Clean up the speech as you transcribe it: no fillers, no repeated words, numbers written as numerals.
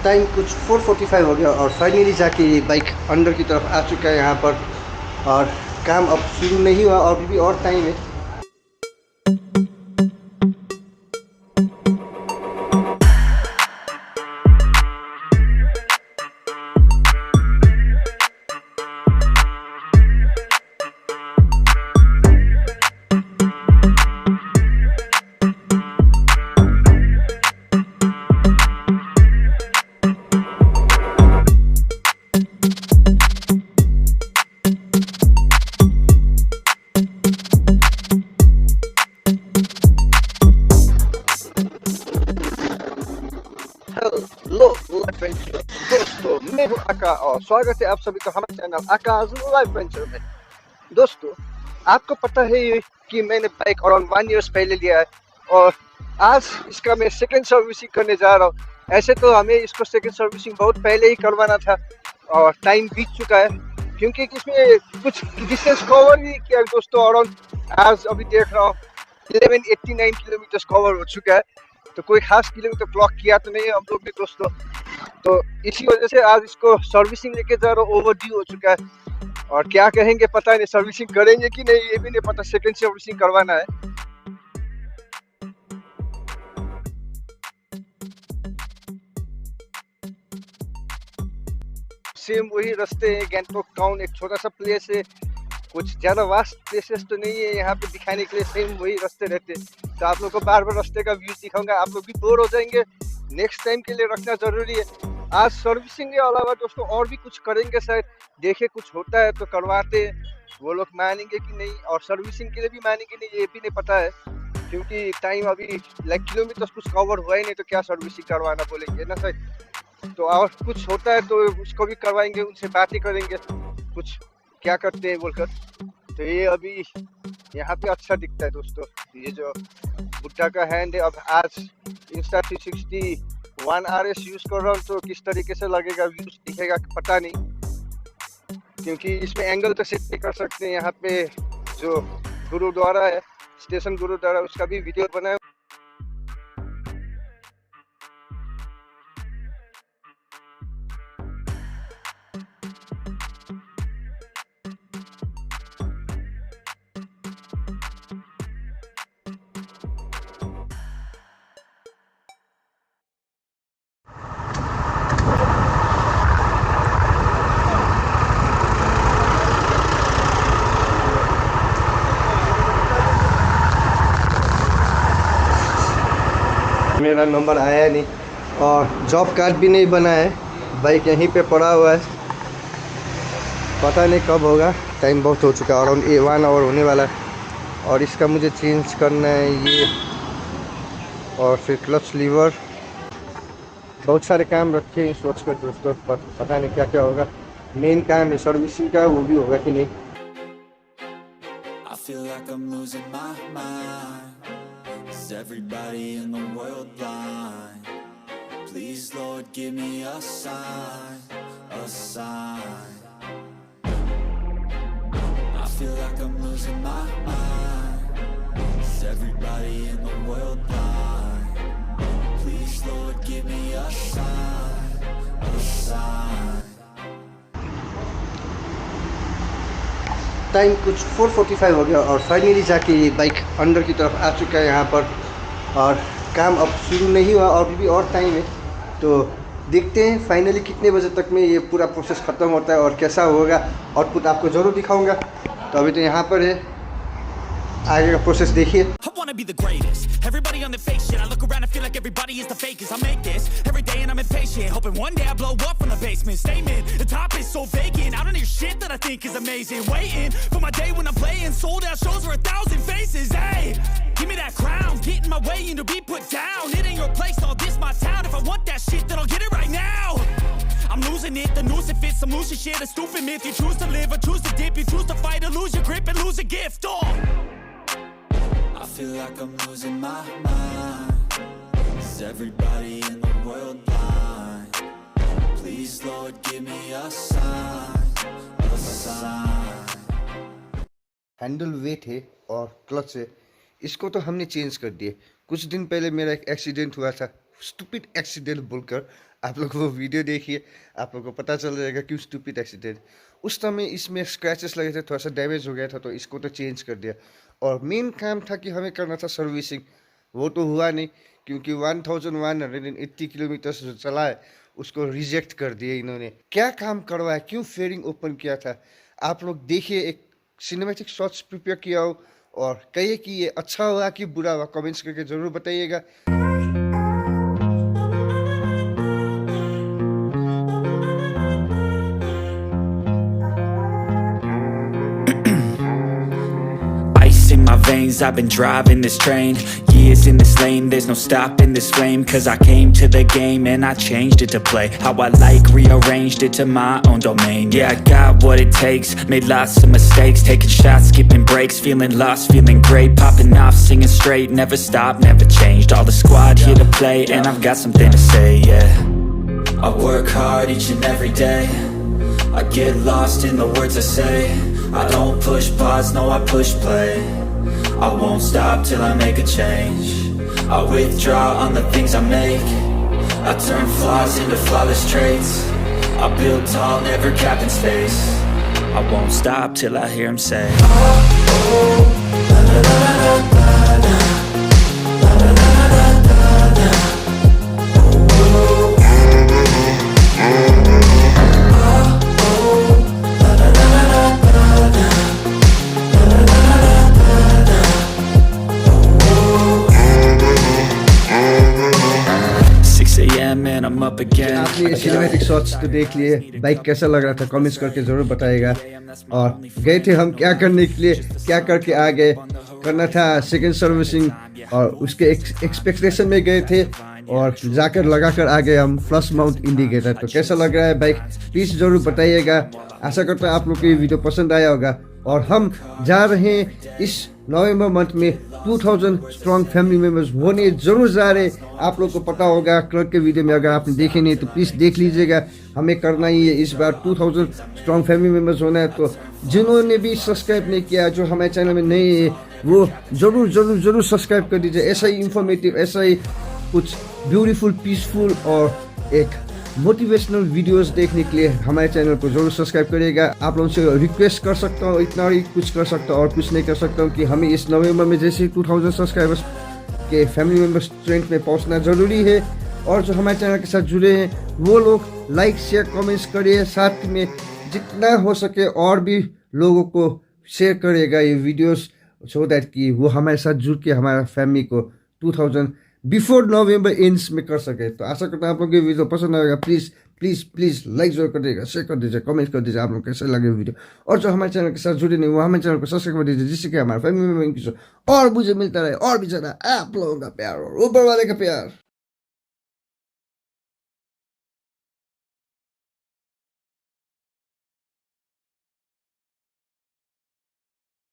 Time कुछ 4:45 हो गया और फाइनली जाके ये बाइक अंदर की तरफ आ चुका है यहाँ पर। और काम अब शुरू नहीं हुआ और भी और टाइम है। हेलो लाइफवेंचर दोस्तों, मैं हूँ आका और स्वागत है आप सभी का हमारे चैनल आका लाइफवेंचर में। दोस्तों, आपको पता है कि मैंने बाइक अराउंड 1 ईयर्स पहले लिया है और आज इसका मैं सेकंड सर्विसिंग करने जा रहा हूँ। ऐसे तो हमें इसको सेकंड सर्विसिंग बहुत पहले ही करवाना था और टाइम बीत चुका है क्योंकि इसमें कुछ डिस्टेंस कवर नहीं किया दोस्तों। अराउंड आज अभी देख रहा हूँ 1189 किलोमीटर कवर हो चुका है, तो कोई खास किलोमीटर क्लॉक किया तो नहीं है हम लोग ने दोस्तों। तो इसी वजह से आज इसको सर्विसिंग लेके जा रहा हूँ, ओवरड्यू हो चुका है। और क्या कहेंगे पता नहीं, सर्विसिंग करेंगे कि नहीं ये भी नहीं पता, सेकंड सर्विसिंग करवाना है। सेम वही रास्ते हैं, गैंगटॉक टाउन एक छोटा सा प्लेस है, कुछ ज़्यादा वास्ट प्लेसेस तो नहीं है यहाँ पे दिखाने के लिए, सेम वही रास्ते रहते हैं। तो आप लोग को बार बार रास्ते का व्यू दिखाऊंगा, आप लोग भी बोर हो जाएंगे, नेक्स्ट टाइम के लिए रखना जरूरी है। आज सर्विसिंग के अलावा दोस्तों और भी कुछ करेंगे शायद, देखे कुछ होता है तो करवाते हैं, वो लोग मानेंगे कि नहीं, और सर्विसिंग के लिए भी मानेंगे नहीं ये भी नहीं पता है क्योंकि टाइम अभी लाइक किलोमीटर कुछ कवर हुआ ही नहीं, तो क्या सर्विसिंग करवाना बोलेंगे ना सर। तो और कुछ होता है तो उसको भी करवाएंगे, उनसे बातें करेंगे कुछ क्या करते हैं बोलकर। तो ये अभी यहाँ पे अच्छा दिखता है दोस्तों, ये जो बुड्ढा का हैंड है। अब आज इंस्टा 360 1RS यूज कर रहा हूँ तो किस तरीके से लगेगा, व्यूज दिखेगा पता नहीं, क्योंकि इसमें एंगल तो सेट नहीं कर सकते हैं। यहाँ पे जो गुरुद्वारा है, स्टेशन गुरुद्वारा, उसका भी वीडियो बनाया। मेरा नंबर आया नहीं और जॉब कार्ड भी नहीं बना है, बाइक यहीं पे पड़ा हुआ है, पता नहीं कब होगा। टाइम बहुत हो चुका है, अराउंड 1 आवर होने वाला है। और इसका मुझे चेंज करना है ये, और फिर क्लच लीवर, बहुत सारे काम रखे हैं सोच कर दोस्तों, पर पता नहीं क्या क्या होगा। मेन काम है सर्विसिंग का, वो भी होगा कि नहीं। Is everybody in the world blind? Please Lord give me a sign, a sign. I feel like I'm losing my mind. Is everybody in the world blind? Please Lord give me a sign, a sign. Time कुछ 4:45 हो गया और finally जाके ये bike अंदर की तरफ आ चुका है यहाँ पर। और काम अब शुरू नहीं हुआ और भी और टाइम है, तो देखते हैं फाइनली कितने बजे तक में ये पूरा प्रोसेस ख़त्म होता है और कैसा होगा। आउटपुट आपको ज़रूर दिखाऊंगा। तो अभी तो यहाँ पर है, आगे का प्रोसेस देखिए। Be the greatest. Everybody on the fake shit. I look around and feel like everybody is the fakest. I make this every day and I'm impatient, hoping one day I blow up from the basement. Statement, the top is so vacant. I don't hear shit that I think is amazing. Waiting for my day when I'm playing sold out shows for 1,000 faces. Hey, give me that crown, get in my way and to be put down. It ain't your place, all this my town. If I want that shit, then I'll get it right now. I'm losing it, the noose it fits. I'm losing shit, a stupid myth. You choose to live or choose to dip. You choose to fight or lose your grip and lose a gift. Oh, I feel like I'm losing my mind. Is everybody in the world blind? Please Lord give me a sign, a sign. Handle weight है और clutch है, इसको तो हमने change कर दिए। कुछ दिन पहले मेरा एक एक्सीडेंट हुआ था स्टूपिड एक्सीडेंट बोलकर आप लोग वो वीडियो देखिए, आप लोग को पता चल जाएगा क्यों स्टूपिड एक्सीडेंट। उस समय इसमें स्क्रैचेस लगे थे, थोड़ा सा डैमेज हो गया था, तो इसको तो चेंज कर दिया। और मेन काम था कि हमें करना था सर्विसिंग, वो तो हुआ नहीं क्योंकि 1180 किलोमीटर जो चला है उसको रिजेक्ट कर दिया इन्होंने। क्या काम करवाया, क्यों फेयरिंग ओपन किया था, आप लोग देखिए। एक सिनेमैटिक शॉट्स प्रिपेयर किया हो और कहिए कि ये अच्छा हुआ कि बुरा हुआ, कमेंट्स करके ज़रूर बताइएगा। Ice in my veins, I've been driving this train. Years in this lane, there's no stopping this flame. Cause I came to the game and I changed it to play how I like, rearranged it to my own domain. Yeah, I got what it takes, made lots of mistakes, taking shots, skipping breaks, feeling lost, feeling great, popping off, singing straight, never stopped, never changed. All the squad here to play and I've got something to say, yeah. I work hard each and every day, I get lost in the words I say. I don't push pause, no I push play. I won't stop till I make a change. I withdraw on the things I make. I turn flaws into flawless traits. I build tall, never capped in space. I won't stop till I hear him say, and I'm up again. आपने cinematic shots तो देख लिए, bike कैसा लग रहा था comments करके ज़रूर बताइएगा। और गए थे हम क्या करने के लिए, क्या करके आ गए, करना था सेकंड सर्विसिंग और उसके एक्सपेक्टेशन में गए थे और जाकर लगाकर आ गए हम फ्लश माउंट इंडिकेटर। तो कैसा लग रहा है बाइक, प्लीज़ ज़रूर बताइएगा। आशा करता हूँ आप लोग को ये वीडियो पसंद आया होगा। और हम जा रहे हैं इस नवंबर मंथ में 2000 स्ट्रॉन्ग फैमिली मेम्बर्स होने जरूर जा रहे। आप लोग को पता होगा क्लर्क के वीडियो में, अगर आपने देखे नहीं तो प्लीज़ देख लीजिएगा। हमें करना ही है इस बार 2000 स्ट्रॉन्ग फैमिली मेम्बर्स होना है। तो जिन्होंने भी सब्सक्राइब नहीं किया, जो हमारे चैनल में नहीं है, वो ज़रूर ज़रूर ज़रूर सब्सक्राइब कर दीजिए। ऐसा ही इंफॉर्मेटिव, ऐसा ही कुछ ब्यूटीफुल, पीसफुल और एक मोटिवेशनल वीडियोस देखने के लिए हमारे चैनल को जरूर सब्सक्राइब करिएगा। आप लोगों से रिक्वेस्ट कर सकता हूँ, इतना ही कुछ कर सकता हूँ और कुछ नहीं कर सकता हूँ कि हमें इस नवंबर में जैसे 2000 सब्सक्राइबर्स के फैमिली मेम्बर्स ट्रेंड में पहुँचना ज़रूरी है। और जो हमारे चैनल के साथ जुड़े हैं वो लोग लाइक शेयर कमेंट्स करिए, साथ में जितना हो सके और भी लोगों को शेयर करिएगा ये वीडियोस, सो दैट कि वो हमारे साथ जुड़ के हमारा फैमिली को 2000 बिफोर नवंबर एंड्स में कर सके। तो आशा करता हूँ आप लोग ये वीडियो पसंद आएगा। प्लीज़ प्लीज़ प्लीज़ लाइक जरूर कर दीजिएगा, शेयर कर दीजिए, कमेंट कर दीजिए आप लोग कैसे लगे वीडियो। और जो हमारे चैनल के साथ जुड़े नहीं वो हमारे चैनल को सब्सक्राइब कर दीजिए, जिससे कि हमारे फैमिली मेंबर और मुझे मिलता रहे और भी ज़्यादा आप लोगों का प्यार और ऊपर वाले का प्यार।